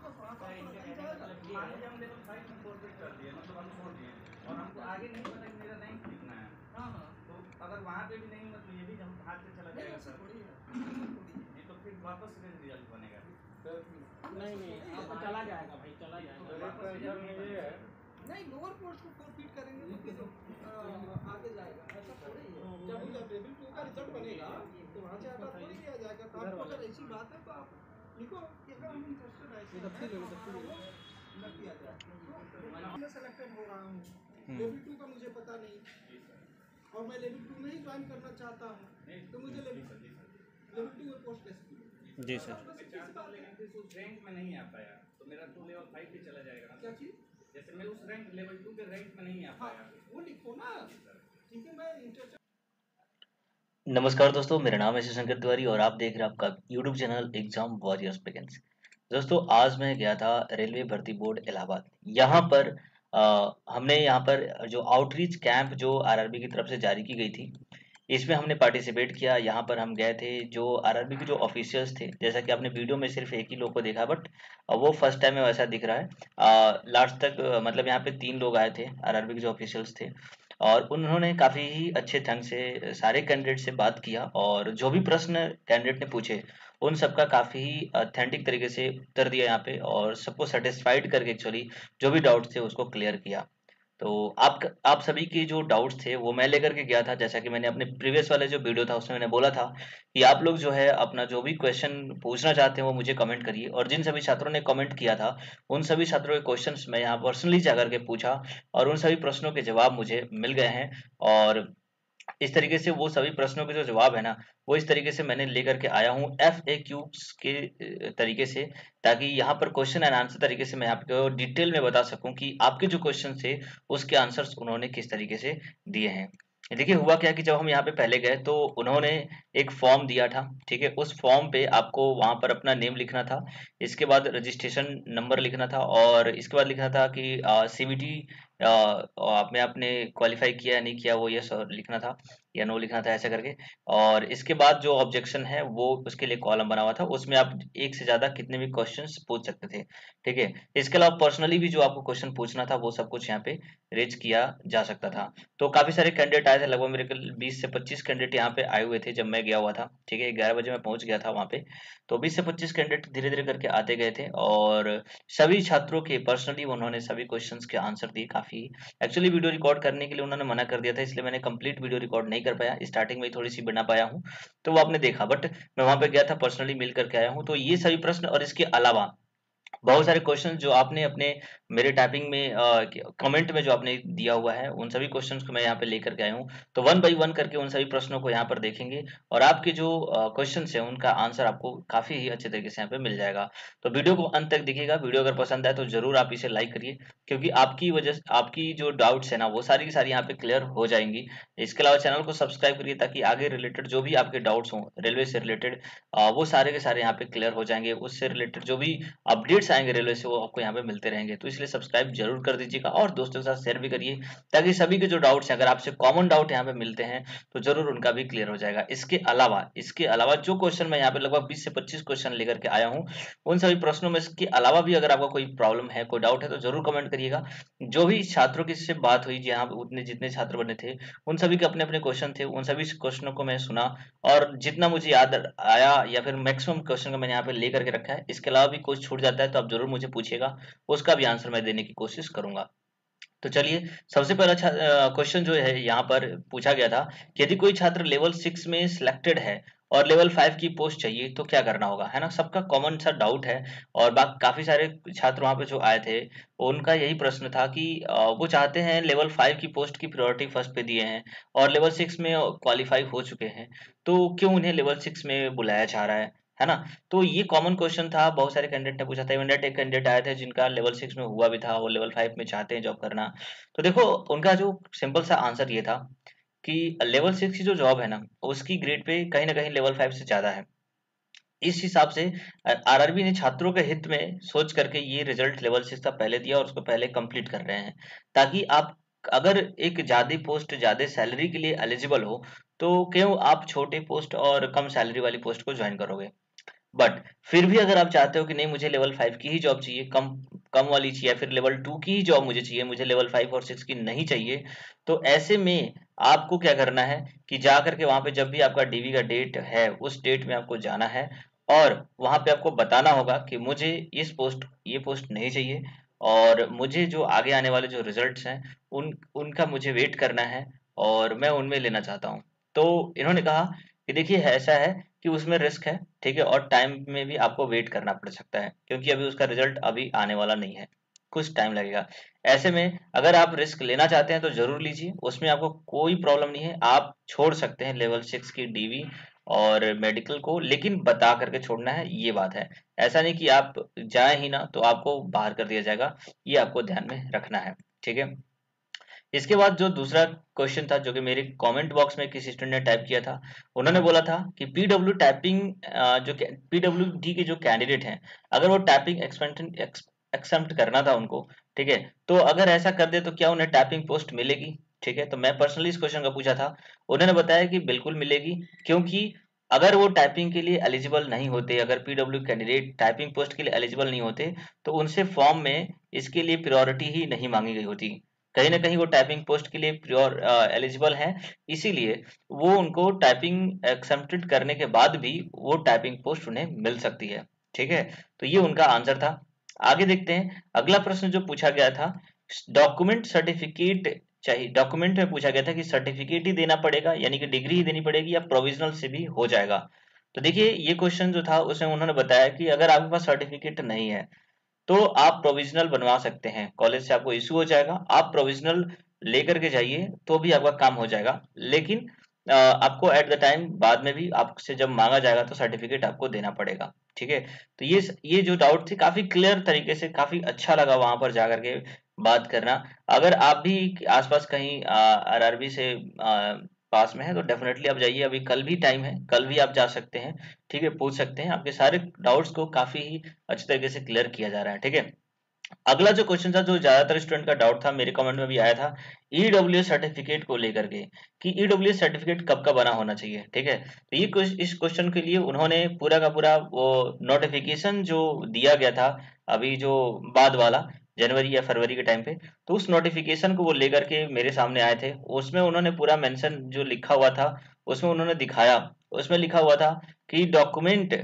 मान लीजिए हम लेवल 5 में फॉरवर्ड कर दिए, मतलब हम छोड़ दिए और हमको आगे नहीं पता कि मेरा रैंक कितना है। तो अगर वहाँ पे भी नहीं हुआ तो ये भी हम हाथ से चला जाएगा सर। नहीं तो फिर वापस से रिजल्ट बनेगा। नहीं आपका चला जाएगा भाई, चला जाएगा। वापस रिजल्ट नहीं बनेगा। नहीं, लोअर पोस्ट को फॉरफिट करेंगे तो फिर आगे जाएगा, ऐसा थोड़ी है। जब लेवल 2 का रिजल्ट बनेगा तो वहाँ से आपका थोड़ी लिया जाएगा। तो आपको अगर ऐसी बात है तो आप लिखो कि अगर हम इंटरेस्टेड है लग दिया जाए। मैं सेलेक्टेड हो रहा हूँ, लेवल 2 का मुझे पता नहीं और मैं लेवल 2 में ही ज्वाइन करना चाहता हूँ, तो मुझे लेवल 2 में पोस्ट कैसे मिलेगी? जी सर। लेकिन फिर उस रैंक में नहीं आ पाया तो मेरा तो लेवल 5 पे चला जाएगा। क्या चीज़? जैसे मैं उस रैंक लेवल 2 के रैंक में नहीं आ पाया, वो लिखो ना। ठीक है, मैं इंटरेस्टेड। नमस्कार दोस्तों, मेरा नाम है शंकर तिवारी और आप देख रहे हैं आपका YouTube channel exam warriors vacancy. दोस्तों, आज मैं गया था रेलवे भर्ती बोर्ड इलाहाबाद। यहाँ पर हमने यहाँ पर जो आउटरीच कैंप जो आरआरबी की तरफ से जारी की गई थी, इसमें हमने पार्टिसिपेट किया। यहाँ पर हम गए थे, जो आरआरबी के जो ऑफिशियल्स थे, जैसा कि आपने वीडियो में सिर्फ एक ही लोग को देखा, बट वो फर्स्ट टाइम में वैसा दिख रहा है। लास्ट तक मतलब यहाँ पे 3 लोग आए थे आरआरबी के जो ऑफिशियल्स थे, और उन्होंने काफ़ी ही अच्छे ढंग से सारे कैंडिडेट से बात किया और जो भी प्रश्न कैंडिडेट ने पूछे उन सबका काफ़ी ही ऑथेंटिक तरीके से उत्तर दिया यहाँ पे, और सबको सेटिस्फाइड करके एक्चुअली जो भी डाउट्स थे उसको क्लियर किया। तो आप सभी के जो डाउट्स थे वो मैं लेकर के गया था। जैसा कि मैंने अपने प्रीवियस वाले जो वीडियो था उसमें मैंने बोला था कि आप लोग जो है अपना जो भी क्वेश्चन पूछना चाहते हैं वो मुझे कमेंट करिए, और जिन सभी छात्रों ने कमेंट किया था उन सभी छात्रों के क्वेश्चंस मैं यहाँ पर्सनली जाकर के पूछा और उन सभी प्रश्नों के जवाब मुझे मिल गए हैं। और इस तरीके से वो सभी प्रश्नों के जो जवाब है ना, वो इस तरीके से मैंने लेकर के आया हूँ FAQs के तरीके से, ताकि यहाँ पर क्वेश्चन एंड आंसर तरीके से मैं आपको डिटेल में बता सकूं कि आपके जो क्वेश्चन थे उसके आंसर्स उन्होंने किस तरीके से दिए हैं। देखिए, हुआ क्या कि जब हम यहाँ पे पहले गए तो उन्होंने एक फॉर्म दिया था, ठीक है। उस फॉर्म पे आपको वहां पर अपना नेम लिखना था, इसके बाद रजिस्ट्रेशन नंबर लिखना था, और इसके बाद लिखना था कि CVT आपने आपने क्वालिफाई किया या नहीं किया, वो यस और लिखना था या नो लिखना था, ऐसा करके। और इसके बाद जो ऑब्जेक्शन है वो उसके लिए कॉलम बना हुआ था, उसमें आप एक से ज्यादा कितने भी क्वेश्चंस पूछ सकते थे, ठीक है। इसके अलावा पर्सनली भी जो आपको क्वेश्चन पूछना था वो सब कुछ यहाँ पे रेज किया जा सकता था। तो काफी सारे कैंडिडेट आए थे, लगभग मेरे को 20 से 25 कैंडिडेट यहाँ पे आए हुए थे जब मैं गया हुआ था, ठीक है। 11 बजे मैं पहुंच गया था वहाँ पे। तो 20 से 25 कैंडिडेट धीरे धीरे करके आते गए थे, और सभी छात्रों के पर्सनली उन्होंने सभी क्वेश्चंस के आंसर दिए। काफी एक्चुअली वीडियो रिकॉर्ड करने के लिए उन्होंने मना कर दिया था, इसलिए मैंने कंप्लीट वीडियो रिकॉर्ड नहीं कर पाया, स्टार्टिंग में ही थोड़ी सी बना पाया हूँ, तो वो आपने देखा। बट मैं वहां पे गया था, पर्सनली मिल करके आया हूँ। तो ये सभी प्रश्न और इसके अलावा बहुत सारे क्वेश्चन जो आपने अपने मेरे टाइपिंग में कमेंट में जो आपने दिया हुआ है, उन सभी क्वेश्चंस को मैं यहाँ पे लेकर के आया हूँ। तो वन बाय वन करके उन सभी प्रश्नों को यहाँ पर देखेंगे, और आपके जो क्वेश्चंस हैं उनका आंसर आपको काफी ही अच्छे तरीके से यहाँ पे मिल जाएगा। तो वीडियो को अंत तक देखिएगा। वीडियो अगर पसंद आए तो जरूर आप इसे लाइक करिए, क्योंकि आपकी वजह से आपकी जो डाउट्स है ना वो सारी की सारी यहाँ पे क्लियर हो जाएंगी। इसके अलावा चैनल को सब्सक्राइब करिए, ताकि आगे रिलेटेड जो भी आपके डाउट्स हों रेलवे से रिलेटेड, वो सारे के सारे यहाँ पे क्लियर हो जाएंगे। उससे रिलेटेड जो भी अपडेट्स आएंगे रेलवे से वो आपको यहाँ पे मिलते रहेंगे। तो इसलिए सब्सक्राइब जरूर कर दीजिएगा और दोस्तों के साथ शेयर भी करिए, ताकि सभी के जो डाउट्स हैं, अगर आपसे कॉमन डाउट यहाँ पे मिलते हैं तो जरूर उनका भी क्लियर हो जाएगा। इसके अलावा जो क्वेश्चन मैं यहाँ पे लगभग 20 से 25 क्वेश्चन लेकर के आया हूँ, उन सभी प्रश्नों में इसके अलावा भी अगर आपका कोई प्रॉब्लम है, कोई डाउट है, तो जरूर कमेंट करिएगा। जो भी छात्रों की से बात हुई, जहाँ उतने जितने छात्र बने थे, उन सभी के अपने अपने क्वेश्चन थे, उन सभी क्वेश्चनों को मैं सुना, और जितना मुझे याद आया या फिर मैक्सिमम क्वेश्चन को मैंने यहाँ पे लेकर के रखा है। इसके अलावा भी कुछ छूट जाता है तो आप जरूर मुझे पूछिएगा, उसका भी आंसर मैं देने की कोशिश करूंगा। तो चलिए, सबसे पहला क्वेश्चन जो है यहाँ पर पूछा गया था कि यदि कोई छात्र लेवल 6 में सिलेक्टेड है और लेवल 5 की पोस्ट चाहिए तो क्या करना होगा, है ना। सबका कॉमन सा डाउट है, और बाकी काफी सारे छात्र वहां पे जो आए थे उनका यही प्रश्न था कि वो चाहते हैं लेवल 5 की पोस्ट की प्रायोरिटी फर्स्ट पे दिए हैं और लेवल 6 में क्वालिफाई हो चुके हैं, तो क्यों उन्हें लेवल 6 में बुलाया जा रहा है ना। तो ये कॉमन क्वेश्चन था, बहुत सारे कैंडिडेट ने पूछा था। इवन एक कैंडिडेट आए थे जिनका लेवल 6 में हुआ भी था, वो लेवल 5 में चाहते हैं जॉब करना। तो देखो, उनका जो सिंपल सा आंसर ये था कि लेवल 6 की जो जॉब है ना, उसकी ग्रेड पे कहीं ना कहीं लेवल 5 से ज्यादा है। इस हिसाब से आरआरबी ने छात्रों के हित में सोच करके ये रिजल्ट लेवल 6 का पहले दिया और उसको पहले कंप्लीट कर रहे हैं, ताकि आप अगर एक ज्यादा पोस्ट ज्यादा सैलरी के लिए एलिजिबल हो, तो क्यों आप छोटे पोस्ट और कम सैलरी वाली पोस्ट को ज्वाइन करोगे। बट फिर भी अगर आप चाहते हो कि नहीं मुझे लेवल 5 की ही जॉब चाहिए, कम कम वाली चाहिए, या फिर लेवल 2 की ही जॉब मुझे चाहिए, मुझे लेवल 5 और 6 की नहीं चाहिए, तो ऐसे में आपको क्या करना है कि जा करके वहां पे जब भी आपका डीवी का डेट है उस डेट में आपको जाना है और वहां पे आपको बताना होगा कि मुझे ये पोस्ट नहीं चाहिए और मुझे जो आगे आने वाले जो रिजल्ट्स हैं उनका मुझे वेट करना है और मैं उनमें लेना चाहता हूँ। तो इन्होंने कहा कि देखिए ऐसा है कि उसमें रिस्क है, ठीक है, और टाइम में भी आपको वेट करना पड़ सकता है क्योंकि अभी उसका रिजल्ट अभी आने वाला नहीं है, कुछ टाइम लगेगा। ऐसे में अगर आप रिस्क लेना चाहते हैं तो जरूर लीजिए, उसमें आपको कोई प्रॉब्लम नहीं है, आप छोड़ सकते हैं लेवल 6 की डीवी और मेडिकल को, लेकिन बता करके छोड़ना है, ये बात है। ऐसा नहीं कि आप जाए ही ना तो आपको बाहर कर दिया जाएगा, ये आपको ध्यान में रखना है, ठीक है। इसके बाद जो दूसरा क्वेश्चन था जो कि मेरे कमेंट बॉक्स में किसी स्टूडेंट ने टाइप किया था, उन्होंने बोला था कि पीडब्ल्यू टाइपिंग जो पीडब्ल्यूडी के जो कैंडिडेट हैं अगर वो टाइपिंग एक्सेप्ट करना था उनको, ठीक है, तो अगर ऐसा कर दे तो क्या उन्हें टाइपिंग पोस्ट मिलेगी? ठीक है, तो मैं पर्सनली इस क्वेश्चन का पूछा था, उन्होंने बताया कि बिल्कुल मिलेगी, क्योंकि अगर वो टाइपिंग के लिए एलिजिबल नहीं होते, अगर पीडब्ल्यू कैंडिडेट टाइपिंग पोस्ट के लिए एलिजिबल नहीं होते तो उनसे फॉर्म में इसके लिए प्रायोरिटी ही नहीं मांगी गई होती। कहीं ना कहीं वो टाइपिंग पोस्ट के लिए प्योर एलिजिबल हैं, इसीलिए वो उनको टाइपिंग एक्सेप्टेड करने के बाद भी वो टाइपिंग पोस्ट उन्हें मिल सकती है, ठीक है। तो ये उनका आंसर था। आगे देखते हैं अगला प्रश्न जो पूछा गया था, डॉक्यूमेंट सर्टिफिकेट चाहिए, डॉक्यूमेंट में पूछा गया था कि सर्टिफिकेट ही देना पड़ेगा यानी कि डिग्री ही देनी पड़ेगी या प्रोविजनल से भी हो जाएगा। तो देखिए ये क्वेश्चन जो था उसमें उन्होंने बताया कि अगर आपके पास सर्टिफिकेट नहीं है तो आप प्रोविजनल बनवा सकते हैं, कॉलेज से आपको इशू हो जाएगा, आप प्रोविजनल लेकर के जाइए तो भी आपका काम हो जाएगा, लेकिन आपको एट द टाइम बाद में भी आपसे जब मांगा जाएगा तो सर्टिफिकेट आपको देना पड़ेगा, ठीक है। तो ये जो डाउट थी काफी क्लियर तरीके से, काफी अच्छा लगा वहां पर जाकर के बात करना। अगर आप भी आसपास कहीं आरआरबी से पास में है तो डेफिनेटली आप जाइए, अभी कल भी टाइम है, कल भी आप जा सकते हैं, ठीक है, पूछ सकते हैं, आपके सारे डाउट्स को काफी ही अच्छी तरीके से क्लियर किया जा रहा है, ठीक है। अगला जो क्वेश्चन था जो ज्यादातर स्टूडेंट का डाउट था, मेरे कमेंट में भी आया था, ईडब्ल्यूएस सर्टिफिकेट को लेकर के कि ईडब्ल्यूएस सर्टिफिकेट कब का बना होना चाहिए, ठीक है। तो ये इस क्वेश्चन के लिए उन्होंने पूरा का पूरा वो नोटिफिकेशन जो दिया गया था अभी जो बाद वाला जनवरी या फरवरी के टाइम पे, तो उस नोटिफिकेशन को वो लेकर के मेरे सामने आए थे, उसमें उन्होंने पूरा मेंशन जो लिखा हुआ था उसमें उन्होंने दिखाया, उसमें लिखा हुआ था कि डॉक्यूमेंट,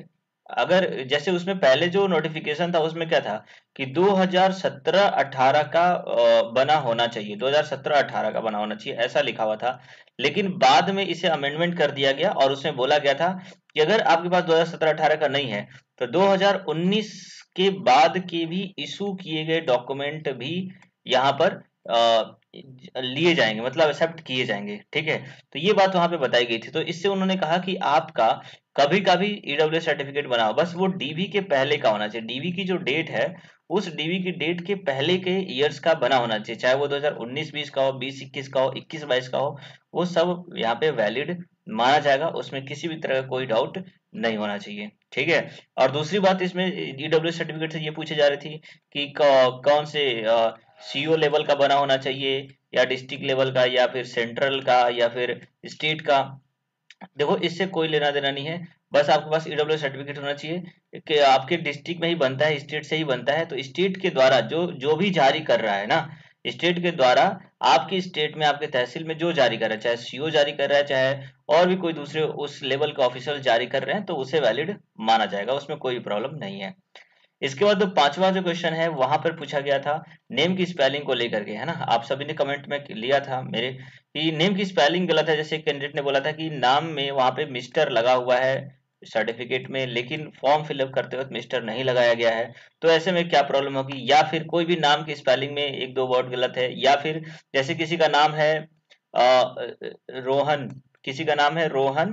अगर जैसे उसमें पहले जो नोटिफिकेशन था उसमें क्या था कि 2017-18 का बना होना चाहिए, 2017-18 का बना होना चाहिए ऐसा लिखा हुआ था, लेकिन बाद में इसे अमेंडमेंट कर दिया गया और उसमें बोला गया था कि अगर आपके पास 2017-18 का नहीं है तो 2019 के बाद के भी इशू किए गए डॉक्यूमेंट भी यहाँ पर लिए जाएंगे, मतलब एक्सेप्ट किए जाएंगे, ठीक है। तो ये बात वहां पे बताई गई थी, तो इससे उन्होंने कहा कि आपका कभी का भी ईडब्ल्यू सर्टिफिकेट बनाओ, बस वो डीवी के पहले का होना चाहिए, डीवी की जो डेट है उस डीवी की डेट के पहले के ईयर्स का बना होना चाहिए, चाहे वो 2019-20 का हो, 20-21 का हो, 21-22 का हो, वो सब यहाँ पे वैलिड माना जाएगा, उसमें किसी भी तरह का कोई डाउट नहीं होना चाहिए, ठीक है। और दूसरी बात इसमें ईडब्ल्यू सर्टिफिकेट से ये पूछी जा रही थी कि कौन से सीओ लेवल का बना होना चाहिए या डिस्ट्रिक्ट लेवल का या फिर सेंट्रल का या फिर स्टेट का। देखो इससे कोई लेना देना नहीं है, बस आपके पास ईडब्ल्यू सर्टिफिकेट होना चाहिए कि आपके डिस्ट्रिक्ट में ही बनता है, स्टेट से ही बनता है, तो स्टेट के द्वारा जो जो भी जारी कर रहा है ना, स्टेट के द्वारा आपकी स्टेट में आपके तहसील में जो जारी कर रहा है, चाहे सीओ जारी कर रहा है चाहे और भी कोई दूसरे उस लेवल के ऑफिसर जारी कर रहे हैं, तो उसे वैलिड माना जाएगा, उसमें कोई प्रॉब्लम नहीं है। इसके बाद जो पांचवा जो क्वेश्चन है वहां पर पूछा गया था नेम की स्पेलिंग को लेकर के, है ना, आप सभी ने कमेंट में लिया था मेरे कि नेम की स्पेलिंग गलत है, जैसे कैंडिडेट ने बोला था कि नाम में वहां पे मिस्टर लगा हुआ है सर्टिफिकेट में, लेकिन फॉर्म फिलअप करते वक्त मिस्टर नहीं लगाया गया है, तो ऐसे में क्या प्रॉब्लम होगी, या फिर कोई भी नाम की स्पेलिंग में एक दो वर्ड गलत है, या फिर जैसे किसी का नाम है रोहन, किसी का नाम है रोहन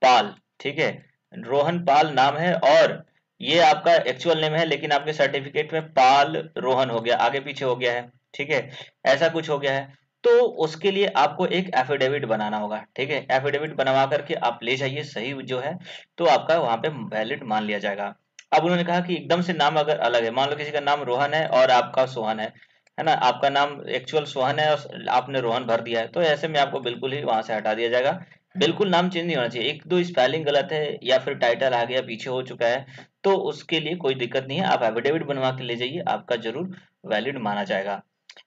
पाल, ठीक है, रोहन पाल नाम है और ये आपका एक्चुअल नेम है लेकिन आपके सर्टिफिकेट में पाल रोहन हो गया, आगे पीछे हो गया है, ठीक है, ऐसा कुछ हो गया है, तो उसके लिए आपको एक एफिडेविट बनाना होगा, ठीक है, एफिडेविट बनवा करके आप ले जाइए, सही जो है तो आपका वहां पे वैलिड मान लिया जाएगा। अब उन्होंने कहा कि एकदम से नाम अगर अलग है, मान लो किसी का नाम रोहन है और आपका सोहन है ना, आपका नाम एक्चुअल सोहन है और आपने रोहन भर दिया है, तो ऐसे में आपको बिल्कुल ही वहां से हटा दिया जाएगा, बिल्कुल नाम चेंज नहीं होना चाहिए। एक दो स्पेलिंग गलत है या फिर टाइटल आ गया पीछे हो चुका है तो उसके लिए कोई दिक्कत नहीं है, आप एफिडेविट बनवा के ले जाइए, आपका जरूर वैलिड माना जाएगा।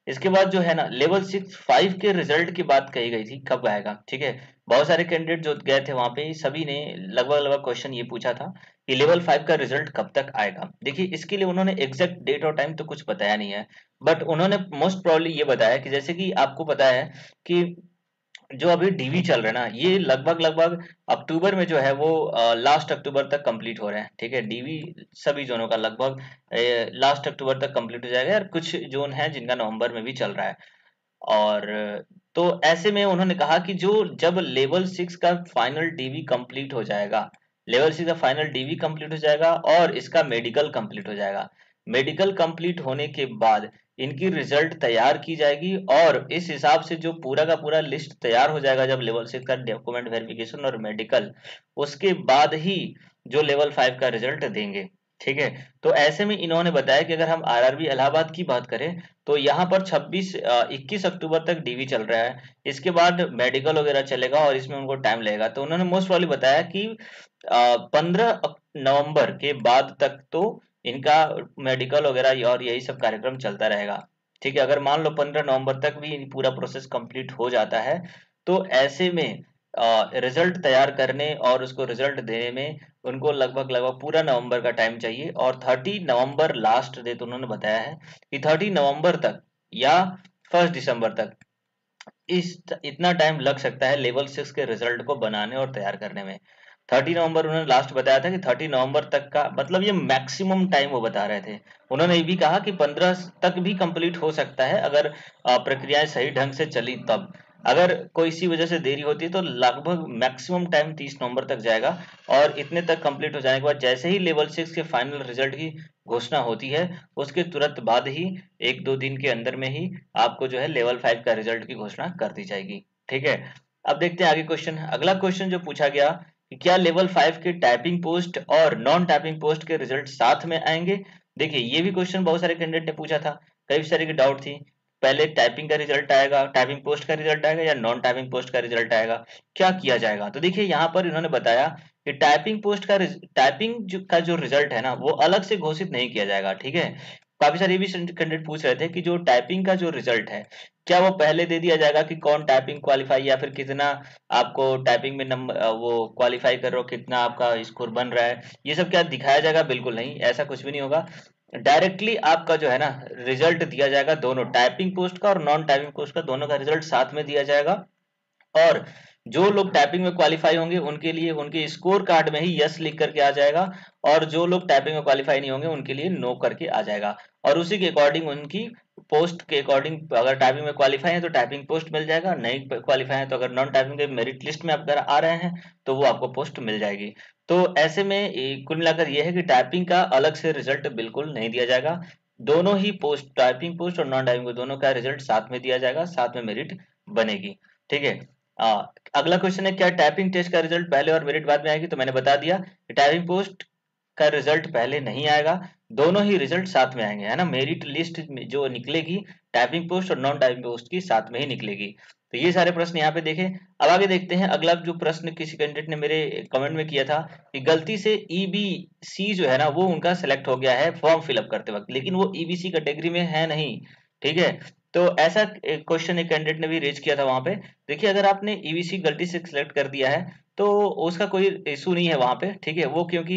इसके बाद जो है ना लेवल 6-5 के रिजल्ट की बात कही गई थी, कब आएगा, ठीक है। बहुत सारे कैंडिडेट जो गए थे वहां पे सभी ने लगभग लगभग क्वेश्चन ये पूछा था कि लेवल 5 का रिजल्ट कब तक आएगा। देखिए इसके लिए उन्होंने एग्जैक्ट डेट और टाइम तो कुछ बताया नहीं है, बट उन्होंने मोस्ट प्रोबेबली ये बताया कि जैसे कि आपको पता है कि जो अभी डीवी चल रहा है ना, ये लगभग लगभग अक्टूबर में जो है वो लास्ट अक्टूबर तक कंप्लीट हो रहे हैं, ठीक है। डीवी सभी जोनों का लगभग लास्ट अक्टूबर तक कंप्लीट हो जाएगा, और कुछ जोन है जिनका नवंबर में भी चल रहा है। और तो ऐसे में उन्होंने कहा कि जो जब लेवल 6 का फाइनल डीवी कंप्लीट हो जाएगा, लेवल 6 का फाइनल डीवी कंप्लीट हो जाएगा और इसका मेडिकल कंप्लीट हो जाएगा, मेडिकल कंप्लीट होने के बाद इनकी रिजल्ट तैयार की जाएगी और इस हिसाब से जो पूरा का पूरा लिस्ट तैयार हो जाएगा जब लेवल 6 का डॉक्यूमेंट वेरिफिकेशन और मेडिकल, उसके बाद ही जो लेवल 5 का रिजल्ट देंगे, ठीक है। तो ऐसे में इन्होंने बताया कि अगर हम आरआरबी इलाहाबाद की बात करें तो यहाँ पर 21 अक्टूबर तक डीवी चल रहा है, इसके बाद मेडिकल वगैरह चलेगा और इसमें उनको टाइम लगेगा। तो उन्होंने मोस्ट वाली बताया कि 15 नवंबर के बाद तक तो इनका मेडिकल वगैरह और यही सब कार्यक्रम चलता रहेगा, ठीक है। अगर मान लो 15 नवंबर तक भी पूरा प्रोसेस कंप्लीट हो जाता है तो ऐसे में रिजल्ट तैयार करने और उसको रिजल्ट देने में उनको लगभग लगभग पूरा नवंबर का टाइम चाहिए, और 30 नवंबर लास्ट डेट उन्होंने बताया है कि 30 नवंबर तक या 1 दिसंबर तक इस इतना टाइम लग सकता है लेवल 6 के रिजल्ट को बनाने और तैयार करने में। 30 नवंबर उन्होंने लास्ट बताया था कि 30 नवंबर तक का मतलब ये मैक्सिमम टाइम वो बता रहे थे। उन्होंने ये भी कहा कि 15 तक भी कंप्लीट हो सकता है अगर प्रक्रियाएं सही ढंग से चली तब। अगर कोई इसी वजह से देरी होती है तो लगभग मैक्सिमम टाइम 30 नवंबर तक जाएगा, और इतने तक कंप्लीट हो जाने के बाद जैसे ही लेवल 6 के फाइनल रिजल्ट की घोषणा होती है उसके तुरंत बाद ही 1-2 दिन के अंदर में ही आपको जो है लेवल 5 का रिजल्ट की घोषणा कर दी जाएगी, ठीक है। अब देखते हैं आगे क्वेश्चन। अगला क्वेश्चन जो पूछा गया कि क्या लेवल 5 के टाइपिंग पोस्ट और नॉन टाइपिंग पोस्ट के रिजल्ट साथ में आएंगे। देखिए ये भी क्वेश्चन बहुत सारे कैंडिडेट ने पूछा था, कई सारे की डाउट थी, पहले टाइपिंग का रिजल्ट आएगा, टाइपिंग पोस्ट का रिजल्ट आएगा या नॉन टाइपिंग पोस्ट का रिजल्ट आएगा, क्या किया जाएगा। तो देखिए यहाँ पर इन्होंने बताया कि टाइपिंग पोस्ट का का जो रिजल्ट है ना वो अलग से घोषित नहीं किया जाएगा, ठीक है। काफी सारे ये भी कैंडिडेट पूछ रहे थे कि जो टाइपिंग का जो रिजल्ट है क्या वो पहले दे दिया जाएगा कि कौन टाइपिंग क्वालिफाई या फिर कितना आपको टाइपिंग में नंबर वो क्वालिफाई कर रहे हो, कितना आपका स्कोर बन रहा है, ये सब क्या दिखाया जाएगा। बिल्कुल नहीं, ऐसा कुछ भी नहीं होगा। डायरेक्टली आपका जो है ना रिजल्ट दिया जाएगा, दोनों टाइपिंग पोस्ट का और नॉन टाइपिंग पोस्ट का दोनों का रिजल्ट साथ में दिया जाएगा। और जो लोग टाइपिंग में क्वालिफाई होंगे उनके लिए उनके स्कोर कार्ड में ही यस लिख करके आ जाएगा, और जो लोग टाइपिंग में क्वालिफाई नहीं होंगे उनके लिए नो करके आ जाएगा। और उसी के अकॉर्डिंग उनकी पोस्ट के अकॉर्डिंग अगर टाइपिंग में क्वालिफाई है तो टाइपिंग पोस्ट मिल जाएगा, नहीं क्वालिफाई है तो अगर नॉन टाइपिंग के मेरिट लिस्ट में आप अगर आ रहे हैं तो वो आपको पोस्ट मिल जाएगी। तो ऐसे में कुल मिलाकर ये है कि टाइपिंग का अलग से रिजल्ट बिल्कुल नहीं दिया जाएगा, दोनों ही पोस्ट टाइपिंग पोस्ट और नॉन टाइपिंग दोनों का रिजल्ट साथ में दिया जाएगा, साथ में मेरिट बनेगी, ठीक है। आ, अगला क्वेश्चन है क्या टाइपिंग टेस्ट का रिजल्ट पहले और मेरिट बाद में आएगी। तो मैंने बता दिया कि टाइपिंग पोस्ट का रिजल्ट पहले नहीं आएगा, दोनों ही रिजल्ट साथ में आएंगे, है ना। मेरिट लिस्ट जो निकलेगी टाइपिंग पोस्ट और नॉन टाइपिंग पोस्ट की साथ में ही निकलेगी। तो ये सारे प्रश्न यहाँ पे देखें। अब आगे देखते हैं अगला जो प्रश्न किसी कैंडिडेट ने मेरे कमेंट में किया था कि गलती से ईबीसी जो है ना वो उनका सिलेक्ट हो गया है फॉर्म फिलअप करते वक्त, लेकिन वो ईबीसी कैटेगरी में है नहीं, ठीक है। तो ऐसा क्वेश्चन एक कैंडिडेट ने भी रेज किया था वहां पे। देखिए अगर आपने ईबीसी गलती से सिलेक्ट कर दिया है तो उसका कोई इशू नहीं है वहां पे, ठीक है। वो क्योंकि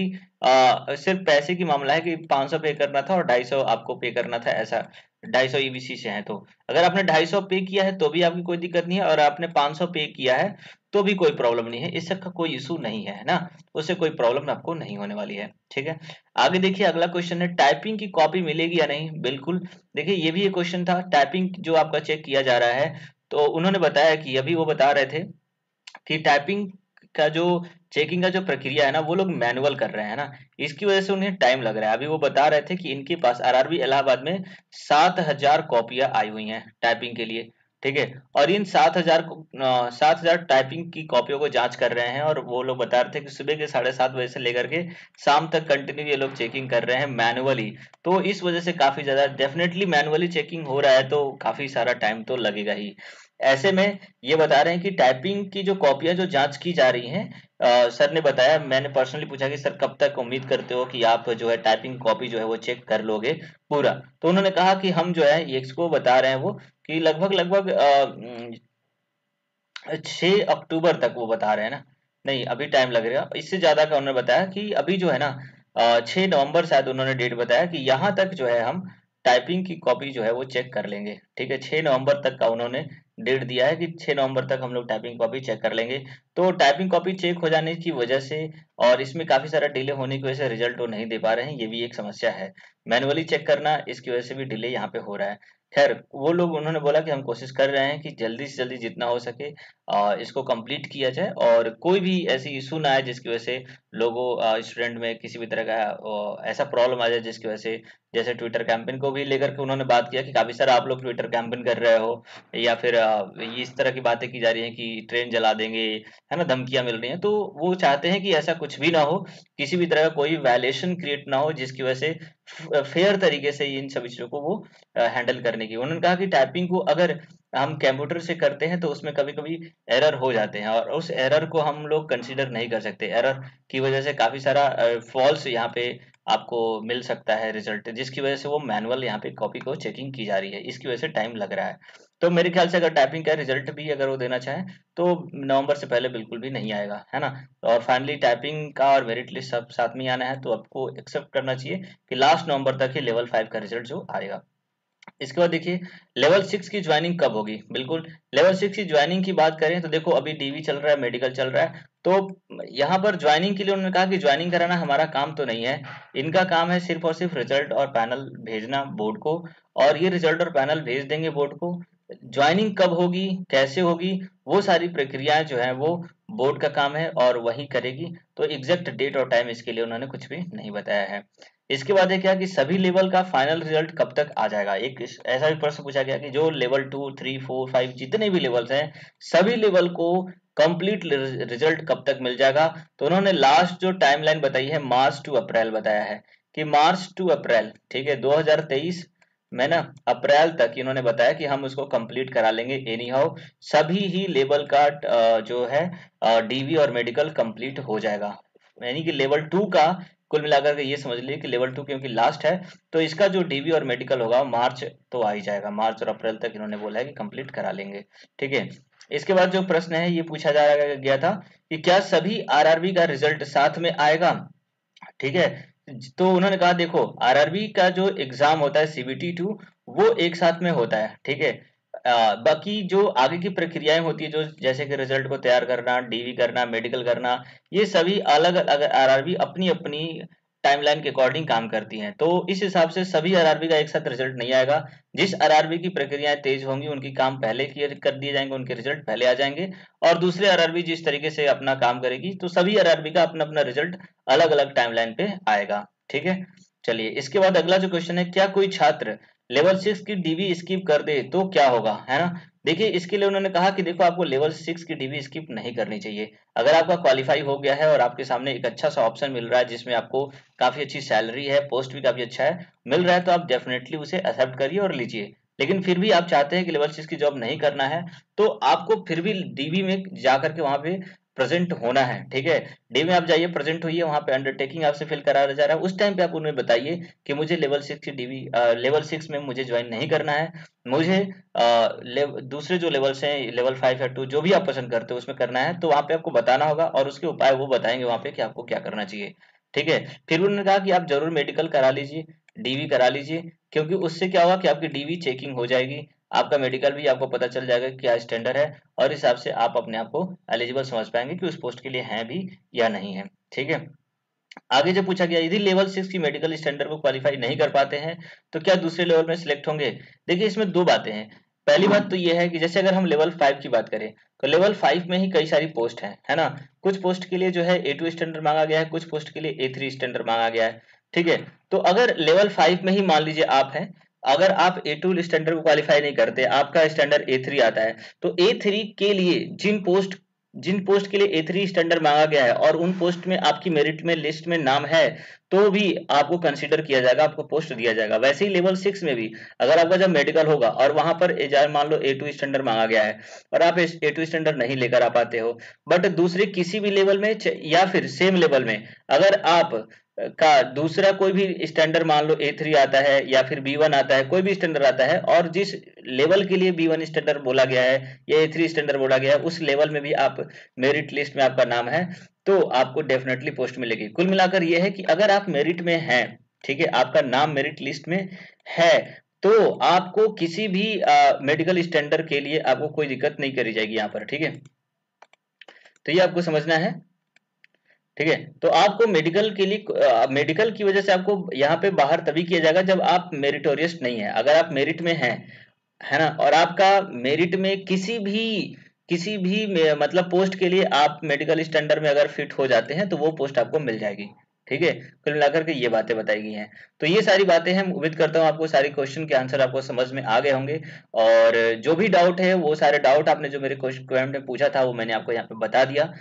सिर्फ पैसे की मामला है कि 500 पे करना था और 250 आपको पे करना था, ऐसा 250 ईबीसी से है। तो अगर आपने 250 पे किया है तो भी आपकी कोई दिक्कत नहीं है, और आपने 500 पे किया है तो भी कोई प्रॉब्लम नहीं है, इससे का कोई इशू नहीं है ना, उससे कोई प्रॉब्लम आपको नहीं होने वाली है, ठीक है। आगे देखिए अगला क्वेश्चन है टाइपिंग की कॉपी मिलेगी या नहीं। बिल्कुल, देखिए ये भी एक क्वेश्चन था, टाइपिंग जो आपका चेक किया जा रहा है। तो उन्होंने बताया कि अभी वो बता रहे थे कि टाइपिंग का जो चेकिंग का जो प्रक्रिया है ना वो लोग मैनुअल कर रहे हैं ना, इसकी वजह से उन्हें टाइम लग रहा है। अभी वो बता रहे थे कि इनके पास आरआरबी इलाहाबाद में 7,000 कॉपियां आई हुई हैं टाइपिंग के लिए, ठीक है। और इन 7,000 टाइपिंग की कॉपियों को जांच कर रहे हैं, और वो लोग बता रहे थे कि सुबह के 7:30 बजे से लेकर के शाम तक कंटिन्यू ये लोग चेकिंग कर रहे हैं मैनुअली। तो इस वजह से काफी ज्यादा डेफिनेटली मैनुअली चेकिंग हो रहा है तो काफी सारा टाइम तो लगेगा ही। ऐसे में ये बता रहे हैं कि टाइपिंग की जो कॉपियां जो जांच की जा रही हैं, सर ने बताया, मैंने पर्सनली पूछा कि सर कब तक उम्मीद करते हो कि आप जो है टाइपिंग कॉपी जो है वो चेक कर लोगे पूरा। तो उन्होंने कहा कि हम जो है इसको बता रहे हैं वो कि लगभग लगभग 6 अक्टूबर तक वो बता रहे हैं ना, नहीं अभी टाइम लगेगा, इससे ज्यादा का उन्होंने बताया कि अभी जो है ना 6 नवंबर शायद उन्होंने डेट बताया कि यहाँ तक जो है हम टाइपिंग की कॉपी जो है वो चेक कर लेंगे। ठीक है, 6 नवंबर तक का उन्होंने डेट दिया है कि 6 नवंबर तक हम लोग टाइपिंग कॉपी चेक कर लेंगे। तो टाइपिंग कॉपी चेक हो जाने की वजह से और इसमें काफी सारा डिले होने की वजह से रिजल्ट वो नहीं दे पा रहे हैं, ये भी एक समस्या है। मैनुअली चेक करना, इसकी वजह से भी डिले यहाँ पे हो रहा है। खैर वो लोग उन्होंने बोला कि हम कोशिश कर रहे हैं कि जल्दी से जल्दी जितना हो सके इसको कंप्लीट किया जाए और कोई भी ऐसी इशू ना आए जिसकी वजह से लोगों स्टूडेंट में किसी भी तरह का ऐसा प्रॉब्लम आ जाए जिसकी वजह से, जैसे ट्विटर कैंपेन को भी लेकर के उन्होंने बात किया कि काफी सारा आप लोग ट्विटर कैंपेन कर रहे हो या फिर इस तरह की बातें की जा रही हैं कि ट्रेन जला देंगे, है ना, धमकियां मिल रही हैं। तो वो चाहते हैं कि ऐसा कुछ भी ना हो, किसी भी तरह का कोई वायलेशन क्रिएट ना हो जिसकी वजह से फेयर तरीके से इन सभी चीजों को वो हैंडल करने की। उन्होंने कहा कि टाइपिंग को अगर हम कंप्यूटर से करते हैं तो उसमें कभी-कभी एरर हो जाते हैं और उस एरर को हम लोग कंसीडर नहीं कर सकते। एरर की वजह से काफी सारा फॉल्स यहाँ पे आपको मिल सकता है रिजल्ट, जिसकी वजह से वो मैनुअल यहाँ पे कॉपी को चेकिंग की जा रही है, इसकी वजह से टाइम लग रहा है। तो मेरे ख्याल से अगर टाइपिंग का रिजल्ट भी अगर वो देना चाहें तो नवंबर से पहले बिल्कुल भी नहीं आएगा, है ना। और फाइनली टाइपिंग का और मेरिट लिस्ट सब साथ में आना है, तो आपको एक्सेप्ट करना चाहिए कि लास्ट नवंबर तक ही लेवल 5 का रिजल्ट जो आएगा। इसके बाद देखिए लेवल 6 की ज्वाइनिंग कब होगी। बिल्कुल, लेवल 6 की ज्वाइनिंग की बात करें तो देखो अभी डीवी चल रहा है, मेडिकल चल रहा है, तो यहाँ पर ज्वाइनिंग के लिए उन्होंने कहा कि ज्वाइनिंग कराना हमारा काम तो नहीं है, इनका काम है सिर्फ और सिर्फ रिजल्ट और पैनल भेजना बोर्ड को, और ये रिजल्ट और पैनल भेज देंगे बोर्ड को। ज्वाइनिंग कब होगी, कैसे होगी, वो सारी प्रक्रियाएं जो है वो बोर्ड का काम है और वही करेगी। तो एग्जैक्ट डेट और टाइम इसके लिए उन्होंने कुछ भी नहीं बताया है। इसके बाद है क्या कि सभी लेवल का फाइनल रिजल्ट कब तक आ जाएगा। एक ऐसा भी प्रश्न पूछा गया कि जो लेवल 2, 3, 4, 5 जितने भी लेवल्स हैं सभी लेवल को कंप्लीट रिजल्ट कब तक मिल जाएगा। तो उन्होंने लास्ट जो टाइमलाइन बताई है मार्च टू अप्रैल बताया है कि मार्च टू अप्रैल, ठीक है, 2023 में ना अप्रैल तक इन्होंने बताया कि हम उसको कंप्लीट करा लेंगे एनी हाउ। सभी ही लेवल का जो है डीवी और मेडिकल कंप्लीट हो जाएगा, यानी कि लेवल 2 का कुल मिलाकर के ये समझ लीजिए कि लेवल 2 क्योंकि लास्ट है तो इसका जो डीवी और मेडिकल होगा मार्च तो आ ही जाएगा, मार्च और अप्रैल तक इन्होंने बोला है कि कंप्लीट करा लेंगे। ठीक है, इसके बाद जो प्रश्न है ये पूछा जा गया था कि क्या सभी आरआरबी का रिजल्ट साथ में आएगा। ठीक है, तो उन्होंने कहा देखो आरआरबी का जो एग्जाम होता है सीबीटी 2 वो एक साथ में होता है। ठीक है, बाकी जो आगे की प्रक्रियाएं होती है जो जैसे कि रिजल्ट को तैयार करना, डीवी करना, मेडिकल करना, ये सभी अलग अलग आरआरबी अपनी अपनी टाइमलाइन के अकॉर्डिंग काम करती हैं। तो इस हिसाब से सभी आरआरबी का एक साथ रिजल्ट नहीं आएगा। जिस आरआरबी की प्रक्रियाएं तेज होंगी उनकी काम पहले क्लियर कर दिए जाएंगे, उनके रिजल्ट पहले आ जाएंगे, और दूसरे आरआरबी जिस तरीके से अपना काम करेगी तो सभी आरआरबी का अपना अपना रिजल्ट अलग अलग टाइमलाइन पे आएगा। ठीक है, चलिए इसके बाद अगला जो क्वेश्चन है, क्या कोई छात्र लेवल 6 की डीवी स्किप कर दे तो क्या होगा, है ना। देखिए इसके लिए उन्होंने कहा कि देखो आपको लेवल 6 की डीवी स्किप नहीं करनी चाहिए। अगर आपका क्वालिफाई हो गया है और आपके सामने एक अच्छा सा ऑप्शन मिल रहा है जिसमें आपको काफी अच्छी सैलरी है, पोस्ट भी काफी अच्छा है मिल रहा है, तो आप डेफिनेटली उसे एक्सेप्ट करिए और लीजिए। लेकिन फिर भी आप चाहते हैं कि लेवल 6 की जॉब नहीं करना है तो आपको फिर भी डीवी में जाकर के वहां पे प्रेजेंट होना है। ठीक है, डी में आप जाइए, प्रेजेंट होइए, वहां पे अंडरटेकिंग आपसे फिल कराया जा रहा है, उस टाइम पे आप उन्हें बताइए कि मुझे लेवल 6 की डीवी लेवल 6 में मुझे ज्वाइन नहीं करना है, मुझे दूसरे जो लेवल्स हैं लेवल 5 या 2 जो भी आप पसंद करते हो उसमें करना है। तो वहां पे आपको बताना होगा और उसके उपाय वो बताएंगे वहां पे कि आपको क्या करना चाहिए। ठीक है, फिर उन्होंने कहा कि आप जरूर मेडिकल करा लीजिए, डीवी करा लीजिए, क्योंकि उससे क्या होगा कि आपकी डीवी चेकिंग हो जाएगी, आपका मेडिकल भी आपको पता चल जाएगा क्या स्टैंडर्ड है, और इस हिसाब से आप अपने आप को एलिजिबल समझ पाएंगे कि उस पोस्ट के लिए हैं भी या नहीं है। ठीक है, आगे जो पूछा गया यदि लेवल 6 की मेडिकल स्टैंडर्ड को क्वालिफाई नहीं कर पाते हैं तो क्या दूसरे लेवल में सिलेक्ट होंगे। देखिए इसमें दो बातें हैं। पहली बात तो ये है कि जैसे अगर हम लेवल 5 की बात करें तो लेवल 5 में ही कई सारी पोस्ट हैं, है ना। कुछ पोस्ट के लिए जो है A2 स्टैंडर्ड मांगा गया है, कुछ पोस्ट के लिए A3 स्टैंडर्ड मांगा गया है। ठीक है, तो अगर लेवल 5 में ही मान लीजिए आप हैं, अगर आप A2 स्टैंडर्ड को क्वालिफाई नहीं करते, आपका स्टैंडर्ड A3 आता है, तो A3 के लिए जिन पोस्ट जिन पोस्ट के लिए A3 स्टैंडर्ड मांगा गया है और उन पोस्ट में आपकी मेरिट में लिस्ट में नाम है तो भी आपको कंसीडर किया जाएगा, आपको पोस्ट दिया जाएगा। वैसे ही लेवल 6 में भी अगर आपका जब मेडिकल होगा और वहां पर मान लो A2 स्टैंडर्ड मांगा गया है और आप A2 स्टैंडर्ड नहीं लेकर आ पाते हो, बट दूसरे किसी भी लेवल में या फिर सेम लेवल में अगर आप का दूसरा कोई भी स्टैंडर्ड मान लो A3 आता है या फिर B1 आता है, कोई भी स्टैंडर्ड आता है और जिस लेवल के लिए B1 स्टैंडर्ड बोला गया है या A3 स्टैंडर्ड बोला गया है उस लेवल में भी आप मेरिट लिस्ट में आपका नाम है तो आपको डेफिनेटली पोस्ट मिलेगी। कुल मिलाकर यह है कि अगर आप मेरिट में हैं, ठीक है, आपका नाम मेरिट लिस्ट में है तो आपको किसी भी मेडिकल स्टैंडर्ड के लिए आपको कोई दिक्कत नहीं करी जाएगी यहाँ पर, ठीक है। तो ये आपको समझना है, ठीक है। तो आपको मेडिकल के लिए मेडिकल की वजह से आपको यहाँ पे बाहर तभी किया जाएगा जब आप मेरिटोरियस नहीं है। अगर आप मेरिट में हैं, है ना, और आपका मेरिट में किसी भी मतलब पोस्ट के लिए आप मेडिकल स्टैंडर्ड में अगर फिट हो जाते हैं तो वो पोस्ट आपको मिल जाएगी, ठीक है। कुल मिलाकर के ये बातें बताई गई हैं। तो ये सारी बातें हैं, उम्मीद करता हूँ आपको सारी क्वेश्चन के आंसर आपको समझ में आ गए होंगे और जो भी डाउट है वो सारे डाउट आपने जो मेरे कमेंट में पूछा था वो मैंने आपको यहाँ पे बता दिया।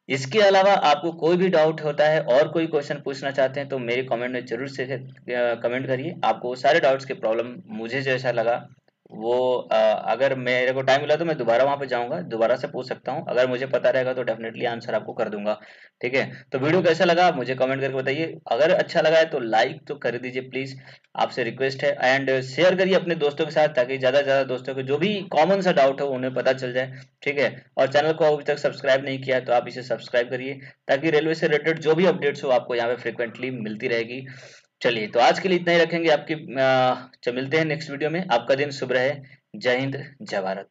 इसके अलावा आपको कोई भी डाउट होता है और कोई क्वेश्चन पूछना चाहते हैं तो मेरे कमेंट में जरूर से कमेंट करिए। आपको सारे डाउट्स के प्रॉब्लम मुझे जैसा लगा वो अगर मेरे को टाइम मिला तो मैं दोबारा वहां पे जाऊंगा, दोबारा से पूछ सकता हूं। अगर मुझे पता रहेगा तो डेफिनेटली आंसर आपको कर दूंगा, ठीक है। तो वीडियो कैसा लगा मुझे कमेंट करके बताइए। अगर अच्छा लगा है तो लाइक तो कर दीजिए प्लीज, आपसे रिक्वेस्ट है, एंड शेयर करिए अपने दोस्तों के साथ ताकि ज्यादा से ज्यादा दोस्तों को जो भी कॉमन सा डाउट है उन्हें पता चल जाए, ठीक है। और चैनल को अभी तक सब्सक्राइब नहीं किया तो आप इसे सब्सक्राइब करिए ताकि रेलवे से रिलेटेड जो भी अपडेट्स हो आपको यहाँ पे फ्रिक्वेंटली मिलती रहेगी। चलिए तो आज के लिए इतना ही रखेंगे, आपकी मिलते हैं नेक्स्ट वीडियो में। आपका दिन शुभ रहे। जय हिंद, जय भारत।